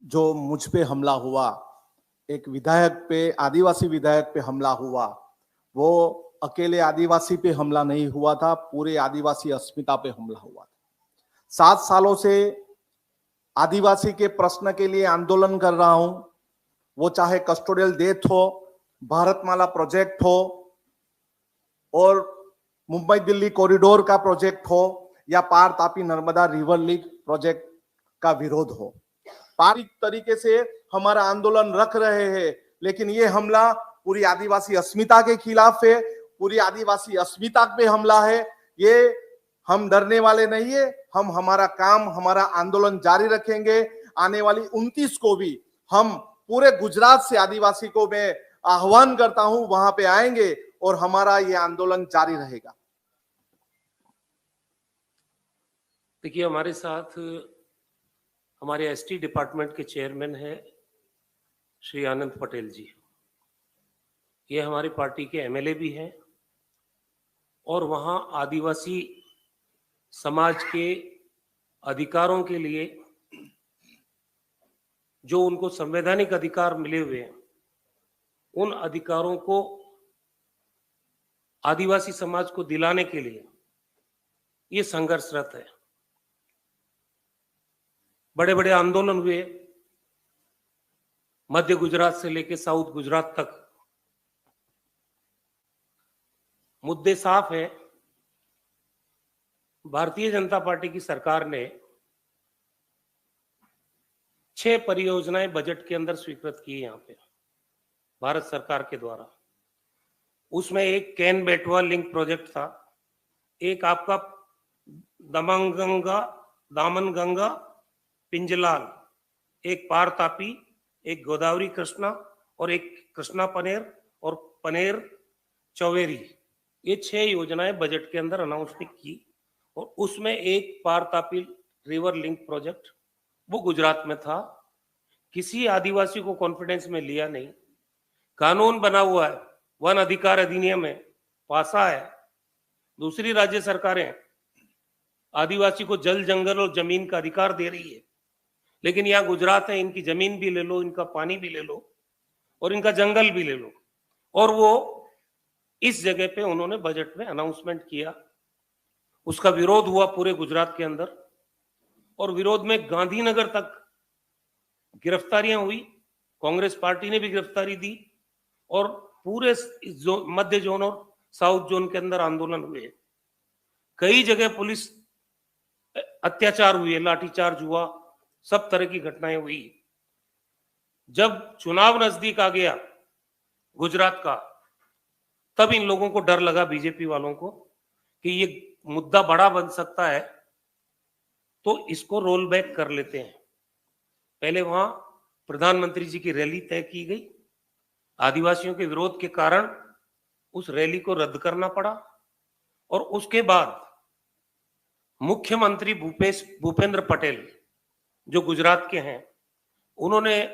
जो मुझ पे हमला हुआ, एक विधायक पे, आदिवासी विधायक पे हमला हुआ, वो अकेले आदिवासी पे हमला नहीं हुआ था, पूरे आदिवासी अस्मिता पे हमला हुआ था। 7 सालों से आदिवासी के प्रश्न के लिए आंदोलन कर रहा हूं, वो चाहे कस्टोडियल डेथ हो, भारतमाला प्रोजेक्ट हो, और मुंबई दिल्ली कॉरिडोर का प्रोजेक्ट हो, या Par Tapi Narmada river link project का विरोध हो। पारिक तरीके से हमारा आंदोलन रख रहे हैं, लेकिन ये हमला पूरी आदिवासी अस्मिता के खिलाफ है, पूरी आदिवासी अस्मिता पे हमला है। ये हम डरने वाले नहीं है, हम हमारा काम, हमारा आंदोलन जारी रखेंगे। आने वाली 29 को भी हम पूरे गुजरात से आदिवासी को मैं आह्वान करता हूं, वहां पे आएंगे और हमारा ये आंदोलन जारी रहेगा। देखिए, हमारे साथ हमारे एसटी डिपार्टमेंट के चेयरमैन है श्री आनंद पटेल जी। ये हमारी पार्टी के एमएलए भी हैं और वहाँ आदिवासी समाज के अधिकारों के लिए जो उनको संवैधानिक अधिकार मिले हुए हैं, उन अधिकारों को आदिवासी समाज को दिलाने के लिए ये संघर्षरत है। बड़े बड़े आंदोलन हुए, मध्य गुजरात से लेकर साउथ गुजरात तक। मुद्दे साफ है। भारतीय जनता पार्टी की सरकार ने 6 परियोजनाएं बजट के अंदर स्वीकृत की यहाँ पे भारत सरकार के द्वारा। उसमें एक कैन बेटवा लिंक प्रोजेक्ट था, एक आपका दामनगंगा पिंजलाल, एक पार तापी, एक गोदावरी कृष्णा और एक कृष्णा पनेर और पनेर चौवेरी। ये 6 योजनाएं बजट के अंदर अनाउंसमेंट की और उसमें एक पार तापी रिवर लिंक प्रोजेक्ट वो गुजरात में था। किसी आदिवासी को कॉन्फिडेंस में लिया नहीं। कानून बना हुआ है, वन अधिकार अधिनियम है, पासा है। दूसरी राज्य सरकारें आदिवासी को जल, जंगल और जमीन का अधिकार दे रही है, लेकिन यहाँ गुजरात है, इनकी जमीन भी ले लो, इनका पानी भी ले लो और इनका जंगल भी ले लो। और वो इस जगह पे उन्होंने बजट में अनाउंसमेंट किया। उसका विरोध हुआ पूरे गुजरात के अंदर और विरोध में गांधीनगर तक गिरफ्तारियां हुई। कांग्रेस पार्टी ने भी गिरफ्तारी दी और पूरे मध्य जोन और साउथ जोन के अंदर आंदोलन हुए। कई जगह पुलिस अत्याचार हुए, लाठीचार्ज हुआ, सब तरह की घटनाएं हुई। जब चुनाव नजदीक आ गया गुजरात का, तब इन लोगों को डर लगा, बीजेपी वालों को, कि ये मुद्दा बड़ा बन सकता है, तो इसको रोल बैक कर लेते हैं। पहले वहां प्रधानमंत्री जी की रैली तय की गई। आदिवासियों के विरोध के कारण उस रैली को रद्द करना पड़ा और उसके बाद मुख्यमंत्री भूपेंद्र पटेल जो गुजरात के हैं, उन्होंने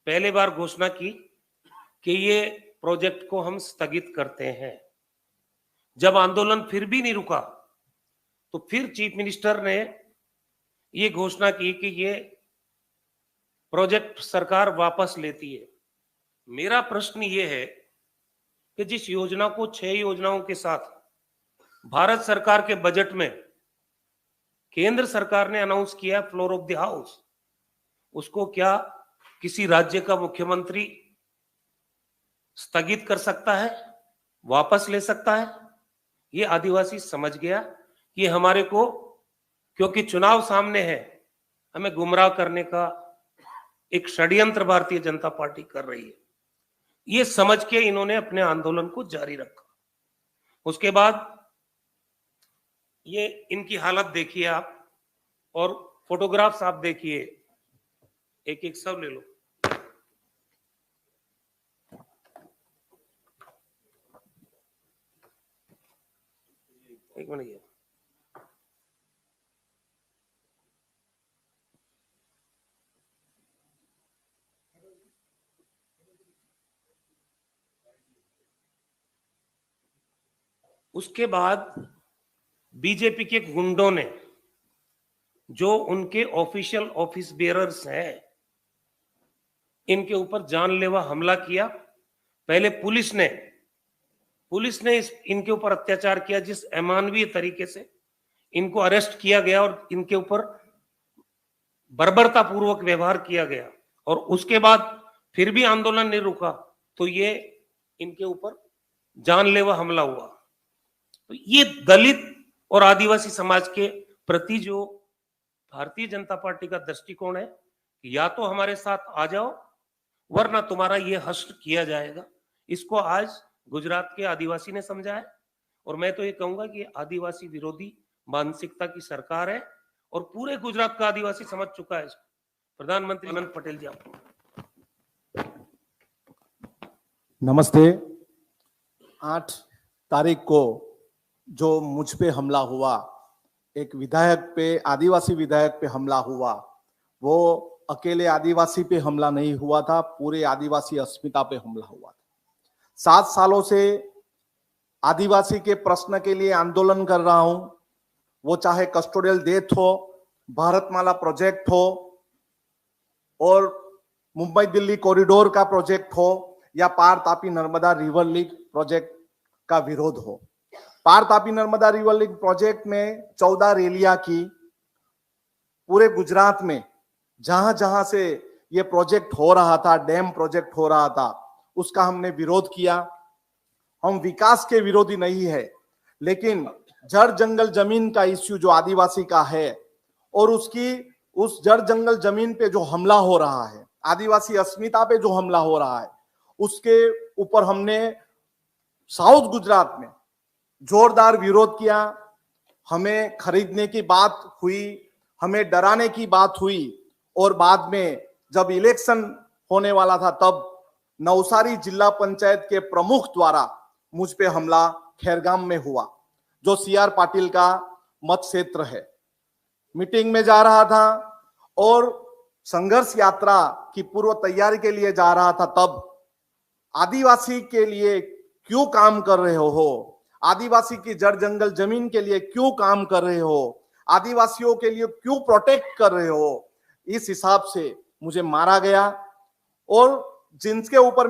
पहले बार घोषणा की कि ये प्रोजेक्ट को हम स्थगित करते हैं। जब आंदोलन फिर भी नहीं रुका, तो फिर चीफ मिनिस्टर ने ये घोषणा की कि ये प्रोजेक्ट सरकार वापस लेती है। मेरा प्रश्न ये है कि जिस योजना को 6 योजनाओं के साथ भारत सरकार के बजट में केंद्र सरकार ने अनाउंस किया फ्लोर ऑफ द हाउस, उसको क्या किसी राज्य का मुख्यमंत्री स्थगित कर सकता है, वापस ले सकता है? ये आदिवासी समझ गया कि हमारे को, क्योंकि चुनाव सामने है, हमें गुमराह करने का एक षड्यंत्र भारतीय जनता पार्टी कर रही है। ये समझ के इन्होंने अपने आंदोलन को जारी रखा। उसके बाद ये इनकी हालत देखिए आप, और फोटोग्राफ्स आप देखिए, एक एक सब ले लो। एक मिनट, उसके बाद बीजेपी के गुंडों ने, जो उनके ऑफिशियल ऑफिस बेयरर्स हैं, इनके ऊपर जानलेवा हमला किया। पहले पुलिस ने इनके ऊपर अत्याचार किया, जिस अमानवीय तरीके से इनको अरेस्ट किया गया और इनके ऊपर बर्बरता पूर्वक व्यवहार किया गया, और उसके बाद फिर भी आंदोलन नहीं रुका, तो ये इनके ऊपर जानलेवा हमला हुआ। तो ये दलित और आदिवासी समाज के प्रति जो भारतीय जनता पार्टी का दृष्टिकोण है, या तो हमारे साथ आ जाओ वरना तुम्हारा ये हस्त किया जाएगा, इसको आज गुजरात के आदिवासी ने समझा है। और मैं तो ये कहूंगा कि आदिवासी विरोधी मानसिकता की सरकार है और पूरे गुजरात का आदिवासी समझ चुका है इसको। प्रधानमंत्री आनंद पटेल जी, आपको नमस्ते। 8 तारीख को जो मुझ पे हमला हुआ, एक विधायक पे, आदिवासी विधायक पे हमला हुआ, वो अकेले आदिवासी पे हमला नहीं हुआ था, पूरे आदिवासी अस्मिता पे हमला हुआ था। 7 सालों से आदिवासी के प्रश्न के लिए आंदोलन कर रहा हूं, वो चाहे कस्टोडियल डेथ हो, भारतमाला प्रोजेक्ट हो, और मुंबई दिल्ली कॉरिडोर का प्रोजेक्ट हो, या Par Tapi Narmada river link project का विरोध हो। Par Tapi Narmada river link project में 14 रैलियां की, पूरे गुजरात में जहां जहां से ये प्रोजेक्ट हो रहा था, डैम प्रोजेक्ट हो रहा था, उसका हमने विरोध किया। हम विकास के विरोधी नहीं है, लेकिन जड़ जंगल जमीन का इश्यू जो आदिवासी का है, और उस जड़ जंगल जमीन पे जो हमला हो रहा है, आदिवासी अस्मिता पे जो हमला हो रहा है, उसके ऊपर हमने साउथ गुजरात में जोरदार विरोध किया। हमें खरीदने की बात हुई, हमें डराने की बात हुई, और बाद में जब इलेक्शन होने वाला था तब नवसारी जिला पंचायत के प्रमुख द्वारा मुझ पे हमला खैरगाम में हुआ, जो सीआर पाटिल का मत क्षेत्र है। मीटिंग में जा रहा था और संघर्ष यात्रा की पूर्व तैयारी के लिए जा रहा था, तब आदिवासी के लिए क्यों काम कर रहे हो, आदिवासी की जड़ जंगल जमीन के लिए क्यों काम कर रहे हो, आदिवासियों के लिए क्यों प्रोटेक्ट कर रहे हो, इस हिसाब से मुझे मारा गया। और जिसके ऊपर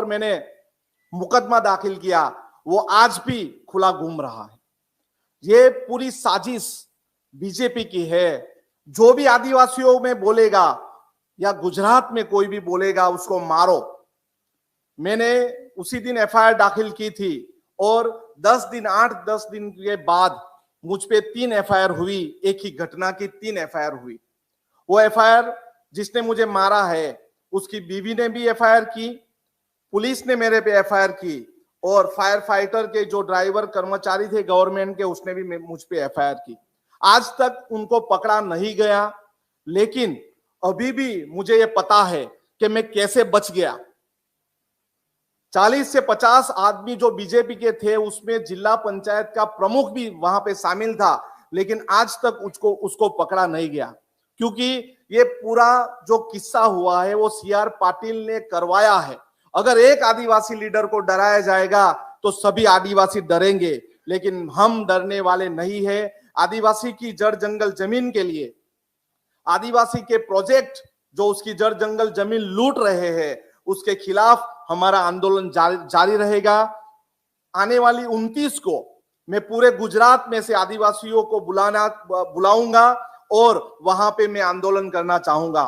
मैंने मुकदमा दाखिल किया, वो आज भी खुला घूम रहा है। ये पूरी साजिश बीजेपी की है। जो भी आदिवासियों में बोलेगा या गुजरात में कोई भी बोलेगा, उसको मारो। मैंने उसी दिन एफआईआर दाखिल की थी, और 8-10 दिन के बाद मुझ पे 3 एफआईआर हुई। एक ही घटना की 3 एफआईआर हुई। वो एफआईआर जिसने मुझे मारा है, उसकी बीवी ने भी एफआईआर की, पुलिस ने मेरे पे एफआईआर की, और फायर फाइटर के जो ड्राइवर कर्मचारी थे गवर्नमेंट के, उसने भी मुझ पे एफआईआर की। आज तक उनको पकड़ा नहीं गया, लेकिन अभी भी मुझे ये पता है कि मैं कैसे बच गया। 40 से 50 आदमी जो बीजेपी के थे, उसमें जिला पंचायत का प्रमुख भी वहां पे शामिल था, लेकिन आज तक उसको पकड़ा नहीं गया, क्योंकि ये पूरा जो किस्सा हुआ है वो सीआर पाटिल ने करवाया है। अगर एक आदिवासी लीडर को डराया जाएगा तो सभी आदिवासी डरेंगे, लेकिन हम डरने वाले नहीं है। आदिवासी की जड़ जंगल जमीन के लिए, आदिवासी के प्रोजेक्ट जो उसकी जड़ जंगल जमीन लूट रहे हैं, उसके खिलाफ हमारा आंदोलन जारी रहेगा। आने वाली 29 को मैं पूरे गुजरात में से आदिवासियों को बुलाऊंगा और वहां पे मैं आंदोलन करना चाहूंगा।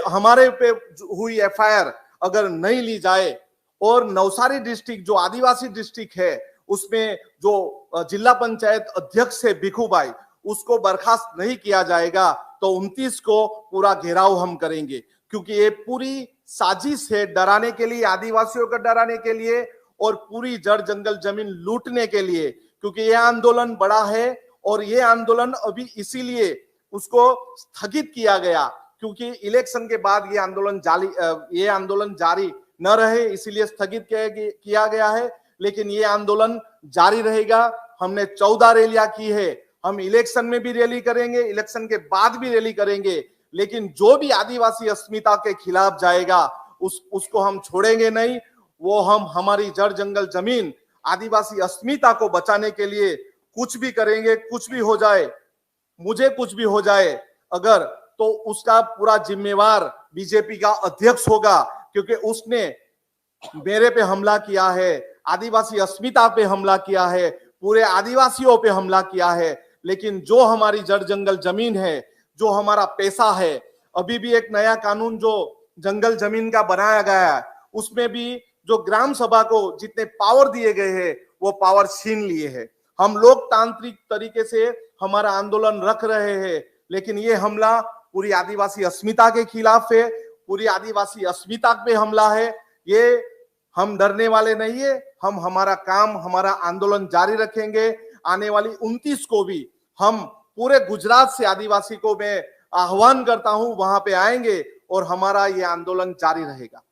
हमारे पे हुई एफआईआर अगर नहीं ली जाए, और नवसारी डिस्ट्रिक्ट जो आदिवासी डिस्ट्रिक्ट है, उसमें जो जिला पंचायत अध्यक्ष है भिखूभाई, उसको बर्खास्त नहीं किया जाएगा, तो 29 को पूरा घेराव हम करेंगे। क्योंकि ये पूरी साजिश है डराने के लिए, आदिवासियों को डराने के लिए, और पूरी जड़ जंगल जमीन लूटने के लिए। क्योंकि ये आंदोलन बड़ा है, और ये आंदोलन अभी इसीलिए उसको स्थगित किया गया, क्योंकि इलेक्शन के बाद ये आंदोलन जारी न रहे, इसीलिए स्थगित किया गया है। लेकिन ये आंदोलन जारी रहेगा। हमने 14 रैलियां की है, हम इलेक्शन में भी रैली करेंगे, इलेक्शन के बाद भी रैली करेंगे, लेकिन जो भी आदिवासी अस्मिता के खिलाफ जाएगा उसको हम छोड़ेंगे नहीं। वो हम हमारी जड़ जंगल जमीन, आदिवासी अस्मिता को बचाने के लिए कुछ भी करेंगे। कुछ भी हो जाए, मुझे कुछ भी हो जाए अगर, तो उसका पूरा जिम्मेवार बीजेपी का अध्यक्ष होगा, क्योंकि उसने मेरे पे हमला किया है, आदिवासी अस्मिता पे हमला किया है, पूरे आदिवासियों पे हमला किया है। लेकिन जो हमारी जड़ जंगल जमीन है, जो हमारा पैसा है, अभी भी एक नया कानून जो जंगल जमीन का बनाया गया है, उसमें भी जो ग्राम सभा को जितने पावर दिए गए हैं वो पावर छीन लिए हैं। हम लोकतांत्रिक तरीके से हमारा आंदोलन रख रहे हैं, लेकिन ये हमला पूरी आदिवासी अस्मिता के खिलाफ है, पूरी आदिवासी अस्मिता पे हमला है। ये हम डरने वाले नहीं है, हम हमारा काम, हमारा आंदोलन जारी रखेंगे। आने वाली 29 को भी हम पूरे गुजरात से आदिवासी को मैं आह्वान करता हूं, वहां पे आएंगे और हमारा ये आंदोलन जारी रहेगा।